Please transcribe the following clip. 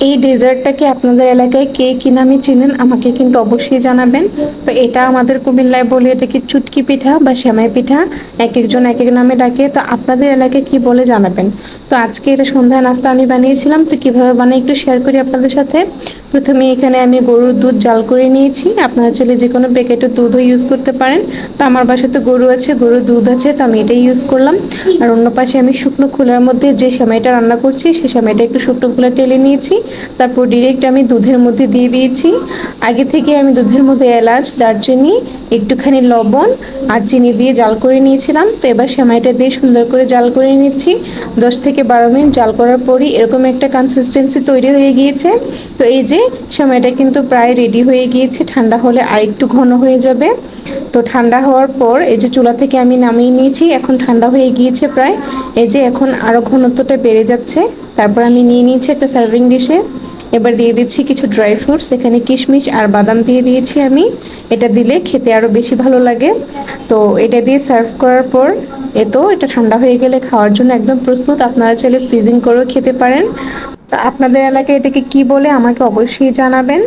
এই ডেজার্টটাকে আপনাদের এলাকায় কে কি নামে চেনেন আমাকে কিন্তু অবশ্যই জানাবেন। তো এটা আমাদের কুমিল্লায় বলে এটাকে চুটকি পিঠা বা সেমাই পিঠা, এক একজন এক এক নামে ডাকে। তো আপনাদের এলাকায় কি বলে জানাবেন। তো আজকে এটা সন্ধ্যা নাস্তা আমি বানিয়েছিলাম, তো কিভাবে বানাই একটু শেয়ার করি আপনাদের সাথে। প্রথমে এখানে আমি গরুর দুধ জাল করে নিয়েছি, আপনারা চাইলে যে কোনো প্যাকেটের দুধও ইউজ করতে পারেন। তো আমার বাসাতে গরু আছে, গরুর দুধ আছে, তো আমি এটাই ইউজ করলাম। আর অন্য পাশে আমি শুকনো খোলার মধ্যে যে সেমাইটা রান্না করছি সেই সেমাইটা একটু শুকনো খোলা টেলে নিয়েছি, তারপর ডিরেক্ট আমি দুধের মধ্যে দিয়ে দিয়েছি। আগে থেকে আমি দুধের মধ্যে এলাচ, দারচিনি, একটুখানি লবণ আর চিনি দিয়ে জাল করে নিয়েছিলাম। তো এবার সেমাইটা দিয়ে সুন্দর করে জাল করে নিচ্ছি। 10 থেকে 12 মিনিট জাল করার পরই এরকম একটা কনসিস্টেন্সি তৈরি হয়ে গিয়েছে। তো এই যে সেমাইটা কিন্তু প্রায় রেডি হয়ে গিয়েছে, ঠান্ডা হলে আরেকটু ঘন হয়ে যাবে। তো ঠান্ডা হওয়ার পর এই যে চুলা থেকে আমি নামিয়ে নিয়েছি, এখন ঠান্ডা হয়ে গিয়েছে প্রায়। এই যে এখন আরও ঘনত্বটা বেড়ে যাচ্ছে। তারপর আমি নিয়ে নিয়েছি একটা সার্ভিং ডিশে। এবার দিয়ে দিচ্ছি কিছু ড্রাই ফ্রুটস, এখানে কিশমিশ আর বাদাম দিয়ে দিয়েছি আমি। এটা দিলে খেতে আরও বেশি ভালো লাগে। তো এটা দিয়ে সার্ভ করার পর এটা ঠান্ডা হয়ে গেলে খাওয়ার জন্য একদম প্রস্তুত। আপনারা চাইলে ফ্রিজিং করেও খেতে পারেন। তো আপনাদের এলাকায় এটাকে কি বলে আমাকে অবশ্যই জানাবেন।